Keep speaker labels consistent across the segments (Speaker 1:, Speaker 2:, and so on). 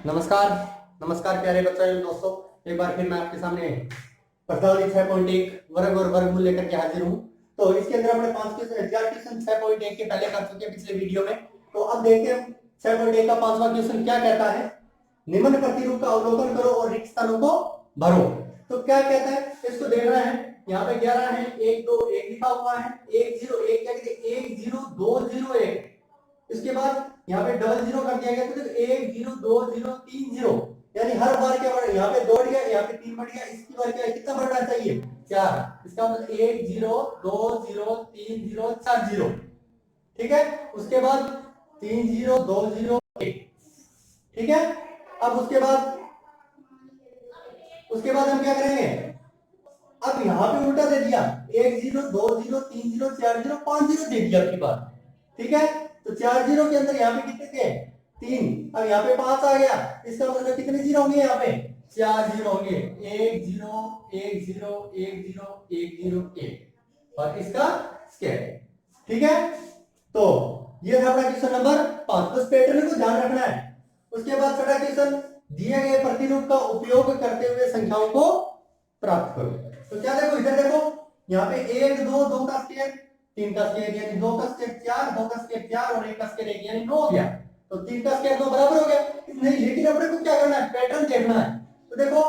Speaker 1: नमस्कार नमस्कार प्यारे बच्चों एवं दोस्तों, एक बार फिर मैं आपके सामने प्रश्नावली 6.1 वर्ग और वर्गमूल लेकर के हाजिर हूँ। तो इसके अंदर हमने 4 क्वेश्चन 6.1 के पहले कर चुके हैं पिछले वीडियो में। तो अब देखते हैं 6.1 का 5वां क्वेश्चन क्या कहता है। निम्न प्रतिरूप का अवलोकन करो और रिक्त स्थानों को भरो। तो क्या कहता है, इसको देखना है। यहाँ पे 11 है, 1 2 1 लिखा हुआ है, 1 0 1 क्या कहते हैं 1 0 2 0 1। इसके बाद यहाँ पे डबल जीरो कर दिया गया, तो 1 0 2 0 3 0, यानी हर बार क्या बढ़, यहाँ पे 2 बढ़ गया, यहाँ पे 3 बढ़ गया, इसकी बार क्या कितना बढ़ना चाहिए 4। इसका मतलब 1 0 2 0 3 0 4 0। ठीक है, उसके बाद 3 0 2 0 1। ठीक है, अब उसके बाद हम क्या करेंगे, अब यहाँ पे उल्टा दे दिया, 1 0 2 0 3 0 4 0 5 0 दे दिया आपकी बात। ठीक है, तो 4 0 के अंदर यहाँ पे कितने थे 3, अब यहाँ पे 5 आ गया, इसका मतलब कितने जीरो होंगे यहाँ पे 4 जीरो होंगे, 1 0 1 0 1 0 1 0 1 और इसका स्क्वायर। ठीक है, तो ये था अपना क्वेश्चन नंबर 5। बस पैटर्न को ध्यान रखना है। उसके बाद छठा क्वेश्चन, दिए गए प्रतिरूप का उपयोग करते हुए संख्याओं को प्राप्त करो। तो क्या देखो, इधर देखो, यहाँ पे 1 2 2 का स्क्वायर, 3 का स्क्वायर यानी 2 का स्क्वायर 4, 2 का स्क्वायर 4 और 1 का स्क्वायर 1 यानी 9 हो गया। तो 3 का स्क्वायर 2 बराबर हो गया। नहीं, लेकिन अपने को क्या करना है, पैटर्न देखना है। तो देखो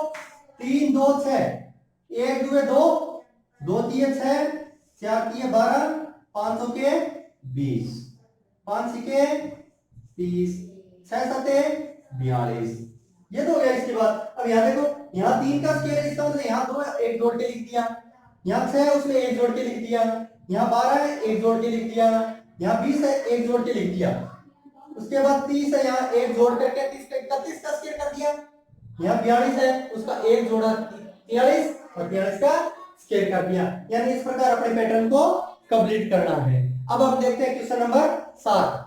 Speaker 1: 3 2 6, 1 2 2, 2 3 6, 4 3 12, 5 के 20, 5 के 30, 6 7 42, ये तो हो गया। इसके बाद अब यहाँ देखो, यहाँ 3 का स्क्वायर है, इसका मतलब यहाँ 2 एक जोड़ के लिख दिया, यहाँ 6 है उसमें एक जोड़ के लिख दिया, यहाँ 12 है एक जोड़ के लिख दिया, यहाँ 20 है एक जोड़ के लिख दिया। उसके बाद 30 है, यहाँ एक जोड़ करके 30 का स्क्वायर कर दिया, यहाँ 42 है उसका एक जोड़ा 43 और 43 का स्क्वायर कर दिया। यानी इस प्रकार अपने पैटर्न को कंप्लीट करना है। अब हम देखते हैं क्वेश्चन नंबर 7।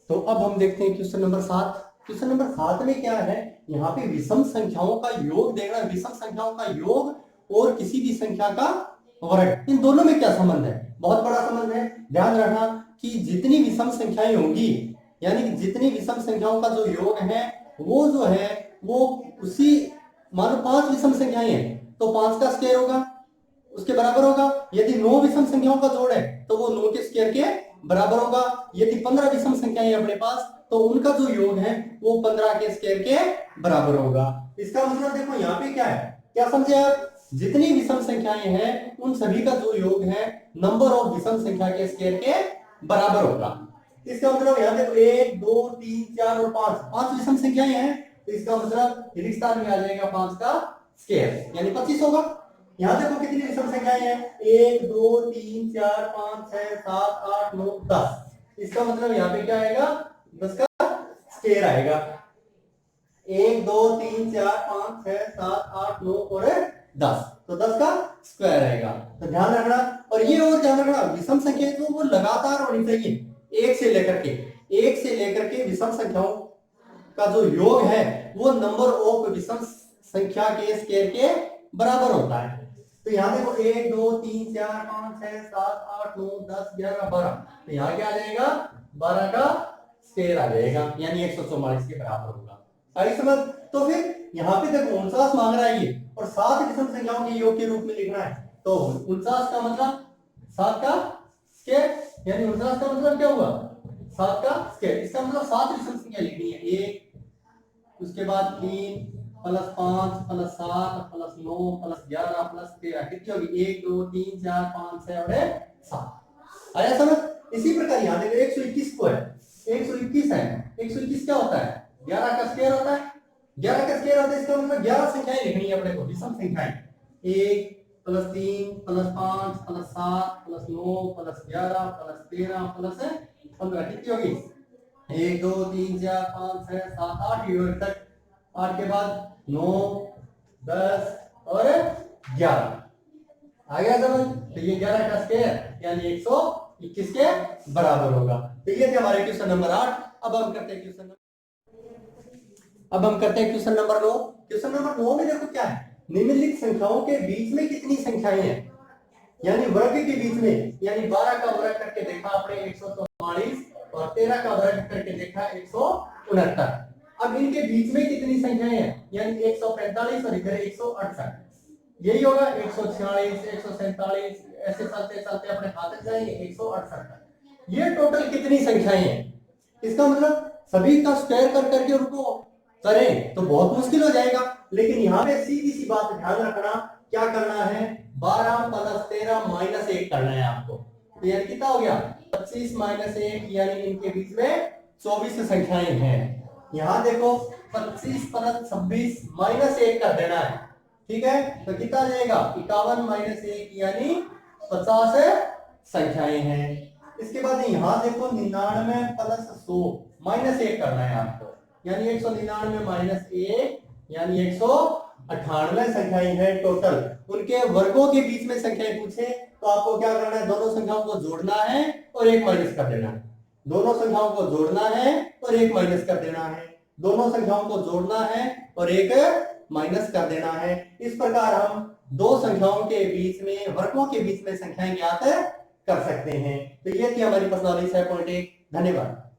Speaker 1: तो अब हम देखते हैं क्वेश्चन नंबर 7। क्वेश्चन नंबर 7 में क्या है, यहाँ पे विषम संख्याओं का योग देखना। विषम संख्याओं का योग और किसी भी संख्या का वर्ग, इन दोनों में क्या संबंध है, बहुत बड़ा संबंध है। ध्यान रखना कि जितनी विषम संख्याएं होंगी, यानी कि जितनी विषम संख्याओं का जो योग है वो जो है वो उसी, मानो 5 विषम संख्याएं हैं तो 5 का स्क्वायर होगा उसके बराबर होगा। यदि 9 विषम संख्याओं का जोड़ है तो वो 9 के स्क्वायर के बराबर होगा। यदि 15 विषम संख्याएं अपने पास तो उनका जो योग है वो 15 के स्क्वायर के बराबर होगा। इसका मतलब देखो यहाँ पे क्या है, क्या समझे आप, जितनी विषम संख्याएं हैं उन सभी का जो योग है नंबर ऑफ विषम संख्या के स्क्वायर के बराबर होगा। इसका मतलब यहाँ देखो 1 2 3 4 और 5 विषम संख्याएं हैं, तो इसका मतलब रिक्त स्थान में आ जाएगा 5 का स्क्वायर यानी 25 होगा। यहाँ देखो कितनी विषम संख्याएं हैं, 1 2 3 4 5 6 7 8 9 10। इसका मतलब यहाँ पे क्या आएगा, 10 का स्क्वायर आएगा। 1 2 3 4 5 6 7 8 9 और 10, तो 10 का स्क्वायर आएगा। तो ध्यान रखना, और ये और ध्यान रखना, विषम संख्याएं तो वो लगातार होनी चाहिए, एक से लेकर के विषम संख्याओं का जो योग है वो नंबर ऑफ विषम संख्या के स्क्वायर के बराबर होता है। तो यहाँ देखो 1 2 3 4 5 6 7 8 9 10 11 12, तो यहाँ क्या आ जाएगा 12 का स्क्वायर आ जाएगा यानी 144 के बराबर होगा। आई समझ। तो फिर यहाँ पे देखो 49 मांग रहा है ये, और 7 विषम संख्याओं के योग के रूप में लिखना है। तो 49 का मतलब 7 का स्क्वायर यानी 49 का मतलब क्या हुआ 7 का स्क्वायर। इसका मतलब 7 विषम संख्या लिखनी है, 1 उसके बाद 3 plus 5 plus 7 plus 9 plus 11 plus 13, कितनी होगी 1 2 3 4 5 6 और 7। आया समझ। इसी प्रकार यहाँ देखो 121 को है, 121 है, 121 क्या होता है 11 का स्क्वायर होता है, 11 का स्क्वायर होता है। इसका मतलब 11 संख्याएं लिखनी है अपने को, विषम संख्याएं, 1 plus 3 plus 5 plus 7 plus 9 plus 11 plus 13 plus 15, कितनी होगी 1 2 3 4 5 6 7 8 तक। 8 के बाद 9 10 और 11 आ गया समझ। तो ये 11 का स्क्वायर यानी 121 के बराबर होगा। तो ये थे हमारे क्वेश्चन नंबर 8। अब हम करते हैं क्वेश्चन नंबर 9। क्वेश्चन नंबर 9 में देखो क्या है, निम्नलिखित संख्याओं के बीच में कितनी संख्याएं हैं, यानी वर्ग के बीच में, यानी 12 का वर्ग करके देखा आपने 144 और 13 का वर्ग करके देखा 169। अब इनके बीच में कितनी संख्याएं हैं, यानी 145 और इधर 168, यही होगा 146, 147, ऐसे चलते चलते अपने हाथ तक जाएंगे 168। ये टोटल कितनी संख्याएं हैं, इसका मतलब सभी का स्क्वायर कर करके उनको करें तो बहुत मुश्किल हो जाएगा, लेकिन यहाँ पे सीधी सी बात ध्यान रखना, क्या करना है, 12 प्लस 13 माइनस 1 करना है आपको। तो यानी कितना हो गया 25 माइनस 1, यानी इनके बीच में 24 संख्याएं हैं। यहाँ देखो 25 प्लस 26 माइनस 1 कर देना है, ठीक है, तो कितना आ जाएगा 51 माइनस 1, यानी 50 संख्याएं हैं। इसके बाद यहाँ देखो 99 प्लस 100 माइनस 1 करना है आपको, यानी 199 माइनस 1, यानी 198 संख्याएं हैं टोटल। उनके वर्गों के बीच में संख्याएं पूछे तो आपको क्या करना है, दोनों संख्याओं को जोड़ना है और एक माइनस कर देना है, दोनों संख्याओं को जोड़ना है और एक माइनस कर देना है, दोनों संख्याओं को जोड़ना है और एक माइनस कर देना है। इस प्रकार हम दो संख्याओं के बीच में, वर्गों के बीच में संख्याएं ज्ञात कर सकते हैं। तो ये थी हमारी प्रश्नावली 6.1। धन्यवाद।